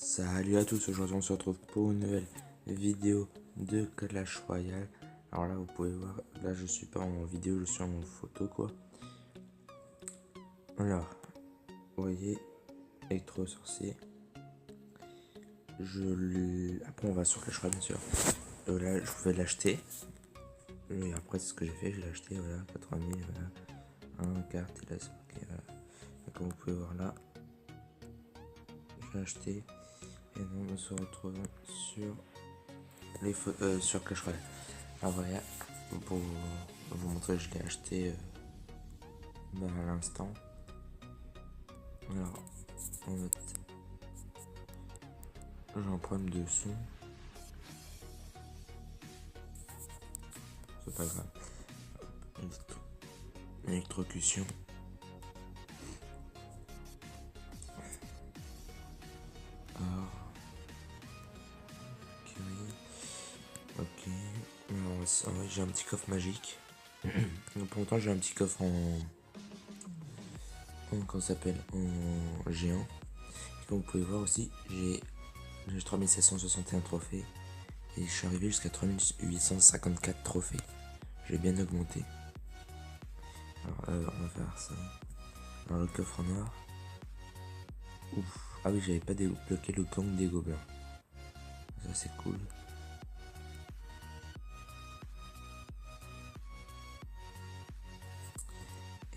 Salut à tous, aujourd'hui on se retrouve pour une nouvelle vidéo de Clash Royale. Alors là vous pouvez voir, là je suis pas en vidéo, je suis en photo quoi. Alors, vous voyez, Electro Sorcier. Après on va sur Clash Royale bien sûr. Là je pouvais l'acheter. Et après c'est ce que j'ai fait, j'ai acheté, voilà, 80 000, voilà. Un carte, et là c'est marqué, voilà. Et comme vous pouvez voir là, j'ai acheté. Et nous se retrouvons sur sur Clash Royale. Alors voilà, pour vous montrer, je l'ai acheté à l'instant. Alors, en fait, j'ai un problème de son. C'est pas grave. Électrocution. Alors, ok. Alors, j'ai un petit coffre magique. Pour longtemps, j'ai un petit coffre comment ça s'appelle, en géant. Et comme vous pouvez voir aussi, j'ai 3761 trophées. Et je suis arrivé jusqu'à 3854 trophées. J'ai bien augmenté. Alors, on va faire ça. Alors, le coffre noir. Ouf. Ah oui, j'avais pas débloqué le gang des gobelins. Ça, c'est cool.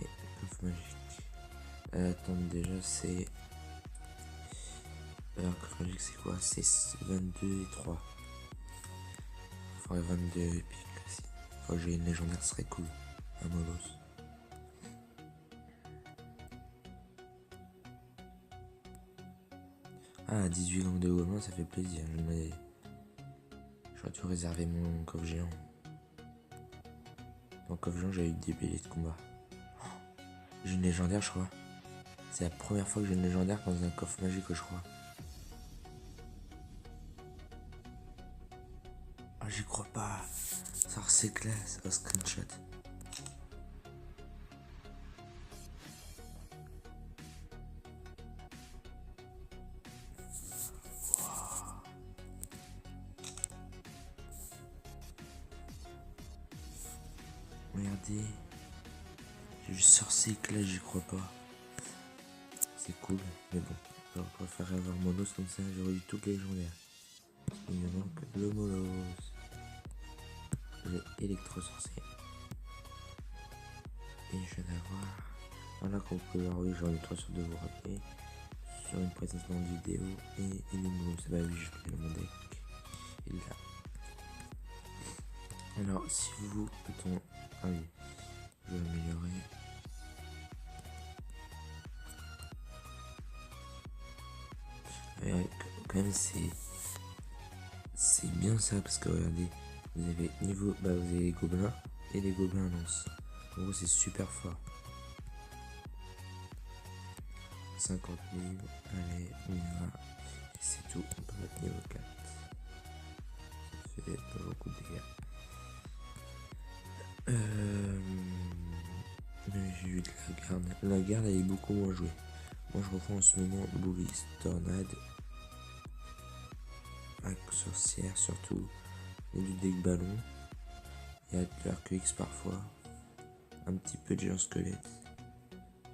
Et le coffre magique. Attends, déjà, c'est. Alors, le coffre magique, c'est quoi? C'est 22 et 3. Il faudrait 22 épiques aussi. Faut que j'ai une légendaire, ce serait cool. Un molos. Ah, 18 gangs de gobelins, ça fait plaisir. Mais j'aurais dû réserver mon coffre géant. Dans le coffre géant, j'avais eu des bélets de combat. J'ai une légendaire, je crois. C'est la première fois que j'ai une légendaire dans un coffre magique, je crois. Ah, j'y crois pas. Ça c'est classe. Oh, screenshot. Regardez. J'ai juste sorcier éclat, j'y crois pas. C'est cool, mais bon. Je préfère avoir monos comme ça, j'aurais eu toutes les légendaires. Il me manque le molos. J'ai électro sorcier. Et je viens d'avoir. Voilà, comme vous pouvez voir, oui, j'en ai 3 sur 2, vous rappeler. Sur une précédente vidéo. Et il est molos. Ça va, oui, je fais mon deck. Il est là. Alors, si vous. Attends. Ah oui. Je vais améliorer. Quand même, c'est bien ça parce que regardez, vous avez niveau. Bah, vous avez les gobelins et les gobelins lance. En gros, c'est super fort. 50 000. Allez, on y va. Et c'est tout. On peut mettre niveau 4. Ça fait pas beaucoup de dégâts. Mais j'ai eu de la garde. La garde, elle est beaucoup moins jouée. Moi, je reprends en ce moment Bully, Tornade, Sorcière surtout, et du deck ballon. Il y a de l'Arc-X parfois, un petit peu de géant squelette,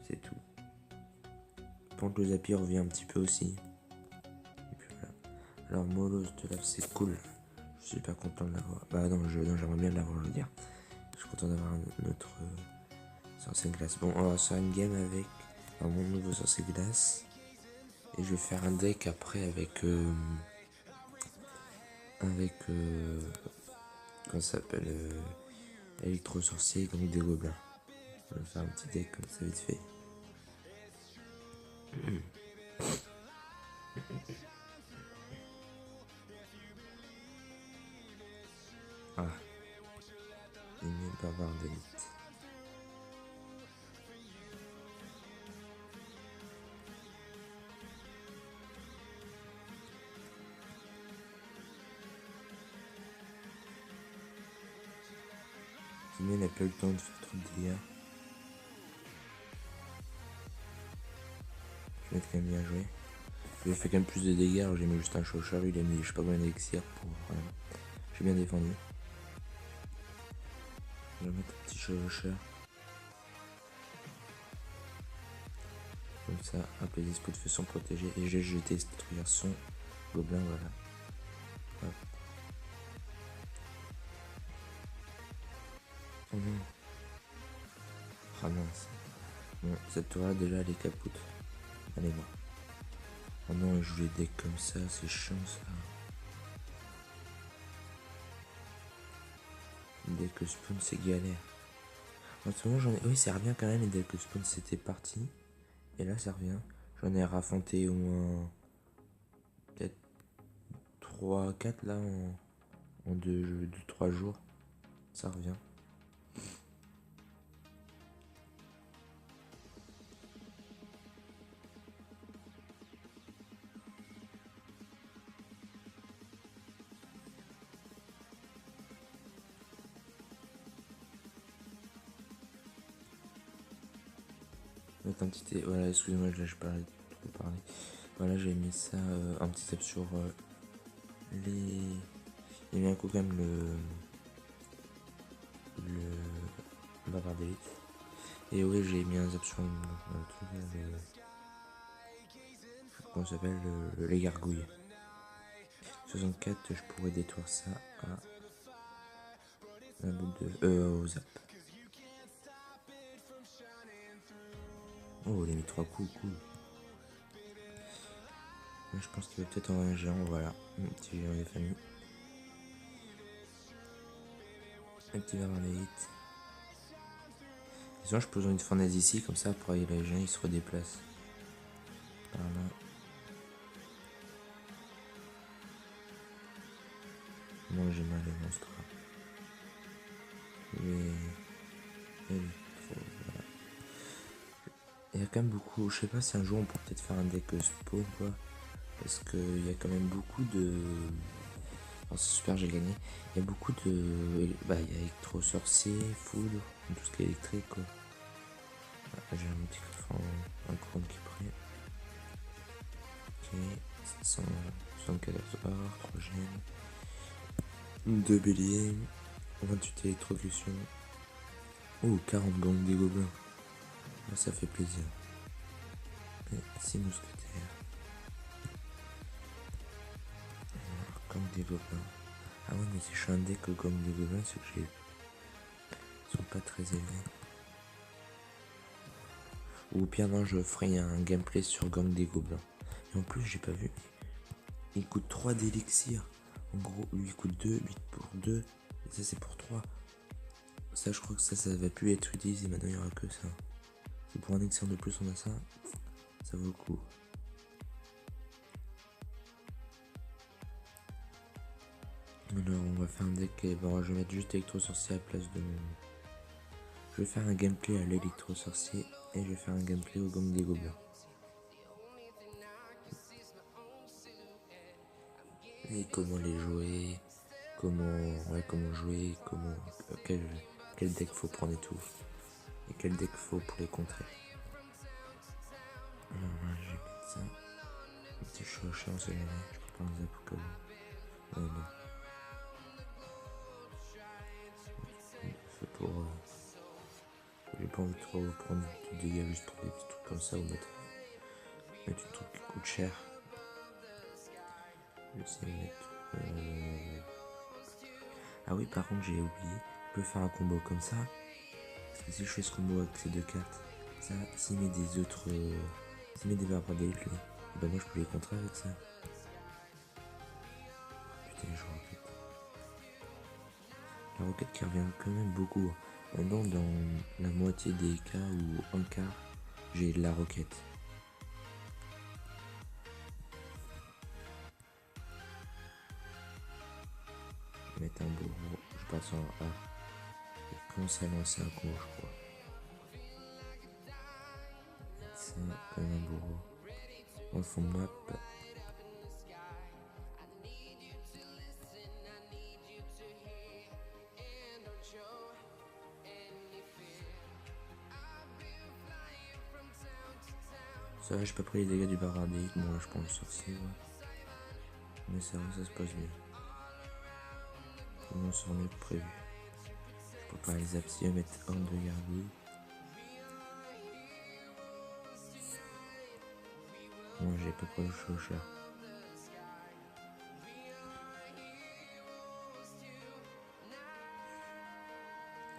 c'est tout. Pente le Zapier revient un petit peu aussi. Et puis voilà. Alors Molos de là, c'est cool. Je suis pas content de l'avoir. Bah non, j'aimerais bien l'avoir, je veux dire. Je suis content d'avoir un autre sorcier glace. Bon, on va faire une game avec mon nouveau sorcier glace. Et je vais faire un deck après avec comment ça s'appelle, électro sorcier comme des gobelins. Je vais faire un petit deck comme ça vite fait. Ah, il n'est pas barbare d'élite. Sinon, il n'a pas eu le temps de faire trop de dégâts. Je vais être quand même bien joué. J'ai fait quand même plus de dégâts, alors j'ai mis juste un chaucheur, il a mis je sais pas combien d'élixir pour... Voilà. J'ai bien défendu. Je vais mettre un petit chaucheur. Comme ça, hop, les esprits de feu sont protégés. Et j'ai jeté détruire son gobelin, voilà. Hop. Oh non. Ah mince. Bon, cette tour là déjà elle est capote. Elle est morte. Oh non, il joue les decks comme ça, c'est chiant ça. Deck spawn c'est galère. En ce moment j'en ai. Oui, ça revient quand même, les deck spawn c'était parti. Et là ça revient. J'en ai raffronté au moins peut-être 3 4 là en 3 jours. Ça revient. Mettre un petit. Voilà, excusez-moi, là je parlais trop parler. Voilà, j'ai mis ça, un petit tap sur les. J'ai mis un coup quand même le bavard d'élite. Et oui, j'ai mis un zap sur le truc, comment ça s'appelle, les gargouilles. 64, je pourrais détruire ça à un bout au zap. Oh, il a mis 3 coups, cool. Là, je pense qu'il va peut-être envoyer un géant, voilà. Un petit géant des familles. Un petit bavard d'élite. Sinon, je pose une fournaise ici, comme ça, après les géants ils se redéplacent. Par là. Moi j'ai mal les monstres. Voilà. Il y a quand même beaucoup. Je sais pas si un jour on peut peut-être faire un deck spawn quoi. Parce qu'il y a quand même beaucoup de. Oh, c'est super, j'ai gagné. Il y a beaucoup de. Bah, il y a électro sorcier, foudre, tout ce qui est électrique quoi. Ah, j'ai un petit coffre en couronne qui est prêt. Ok, 774 or, 3 gemmes, 2 béliers, 28 électrocutions. Oh, 40 gangs des gobelins. Là, ça fait plaisir. Et 6 mousquetaires. Gang des gobelins. Ah ouais, mais si je suis un deck gang des gobelins, c'est que j'ai. Ils sont pas très élevés. Ou au pire, non, je ferai un gameplay sur gang des gobelins. Et en plus, j'ai pas vu. Il coûte 3 d'élixir. En gros, lui il coûte 2, 8 pour 2. Et ça, c'est pour 3. Ça, je crois que ça va plus être utilisé. Maintenant, il n'y aura que ça. Et pour un élixir de plus, on a ça. Ça vaut le coup. Alors, on va faire un deck. Bon, je vais mettre juste électro sorcier à la place de mon. Je vais faire un gameplay à l'électro sorcier. Et je vais faire un gameplay au gang des gobelins. Et comment les jouer, comment jouer, quel deck faut prendre et tout, et quel deck faut pour les contrer. Alors là, je vais mettre ça, un petit chouachat, on sait jamais, je prépare un zap au cas où. Non. C'est pour. J'ai pas envie de trop prendre du dégâts juste pour des petits trucs comme ça ou mettre un truc qui coûte cher. Je vais essayer de mettre. Ah oui, par contre, j'ai oublié, je peux faire un combo comme ça. Parce que si je fais ce combo avec ces deux cartes, ça, s'il met des autres. S'il met des barbares d'élite, lui, bah moi je peux les contrer avec ça. Putain, je roquette. La roquette qui revient quand même beaucoup. Maintenant, dans la moitié des cas ou un quart, j'ai de la roquette. Je vais mettre un bourreau, je passe en A. Et commence à lancer un combo, je crois. Ça, comme un bourreau. En fond de map. Ça va, j'ai pas pris les dégâts du barardique. Bon, là, je prends le sorcier. Ouais. Mais c'est vrai, ça se passe bien. On m'en sort mieux que prévu. Je prépare les aptillés à mettre Horn de Gargouille. Moi, j'ai pas pris le chaucheur.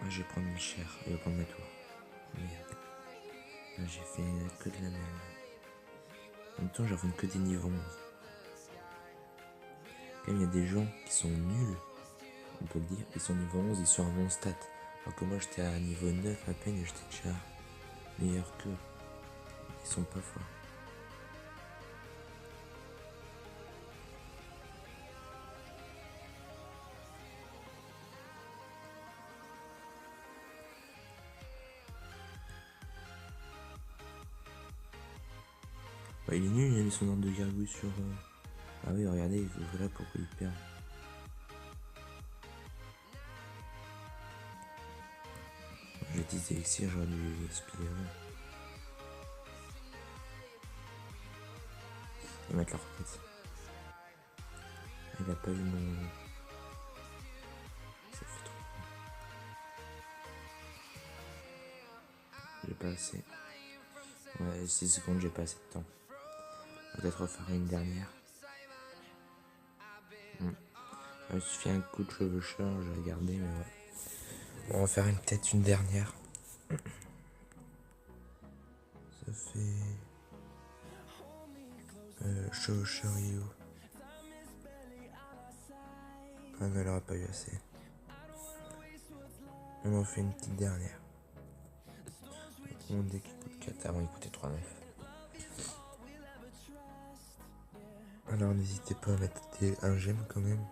Je vais prendre une chair, il va prendre ma tour. Merde. Là, j'ai fait que de la merde. En même temps, j'affronte que des niveaux 11. Quand même, il y a des gens qui sont nuls, on peut le dire. Ils sont niveau 11, ils sont à mon stat. Alors que moi, j'étais à niveau 9 à peine et j'étais déjà meilleur qu'eux. Ils sont pas forts. Bah, il est nul, il a mis son ordre de gargouille sur... Ah oui, regardez, voilà pourquoi il perd. J'ai 10 élixirs, j'aurais dû gaspiller. On va mettre la roquette. Il a pas eu mon... Ça fait trop. J'ai pas assez. Ouais, 6 secondes, j'ai pas assez de temps. Peut-être refaire une dernière. Il suffit un coup de chevaucheur, j'ai regardé, mais ouais. Bon, on va faire peut-être une dernière. Ça fait... chevaucheur You. Ah non, elle aura pas eu assez. On en fait une petite dernière. Mon deck il coûte 4, avant il coûtait 3,9. Alors n'hésitez pas à mettre un j'aime quand même,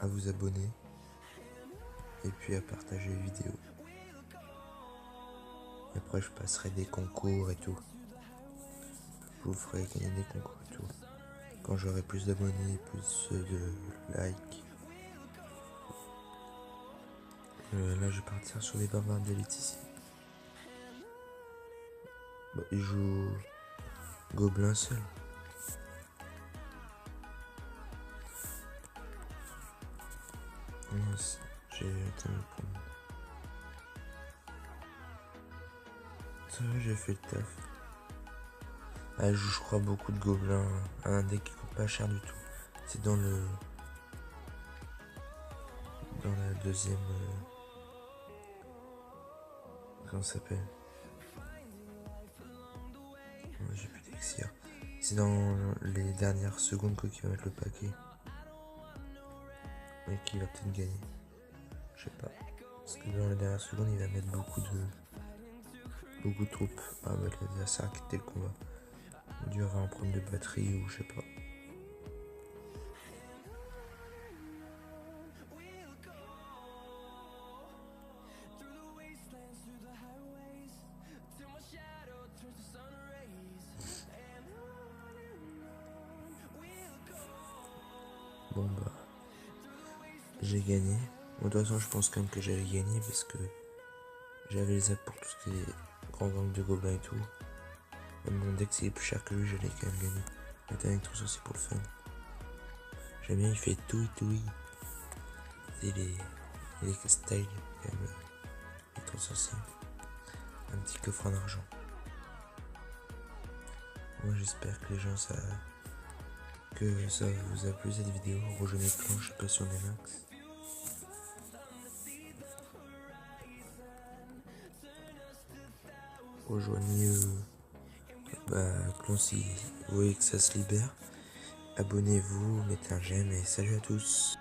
à vous abonner et puis à partager les vidéos. Et après je passerai des concours et tout. Je vous ferai gagner des concours et tout. Quand j'aurai plus d'abonnés, plus de likes. Là je vais partir sur les barbares d'élite ici. Bah, il joue gobelin seul. Mince, j'ai atteint le point. Ça va, j'ai fait le taf. Ah, je joue, je crois, beaucoup de gobelins. Un deck qui coûte pas cher du tout. C'est dans le... Dans la deuxième... Comment ça s'appelle? J'ai plus d'élixir. C'est dans les dernières secondes qui va mettre le paquet. Et qui va peut-être gagner. Je sais pas. Parce que dans les dernières secondes, il va mettre beaucoup de troupes. Ah bah l'adversaire a quitté le combat. Il a dû avoir un problème de batterie ou je sais pas. Bon bah, j'ai gagné. Bon, de toute façon, je pense quand même que j'allais gagner parce que j'avais les apps pour tout ce qui est grand gang de gobelins et tout. Même mon deck, s'il est plus cher que lui, j'allais quand même gagner. Mettre un électro aussi pour le fun. J'aime bien, il fait tout. C'est les styles, quand même. Électro sorcier. Un petit coffre en argent. Moi, j'espère que les gens, ça vous a plu cette vidéo. Rejoignez le clan, je sais pas si on est max. Rejoignez clan si vous voyez que ça se libère. Abonnez-vous, mettez un j'aime et salut à tous.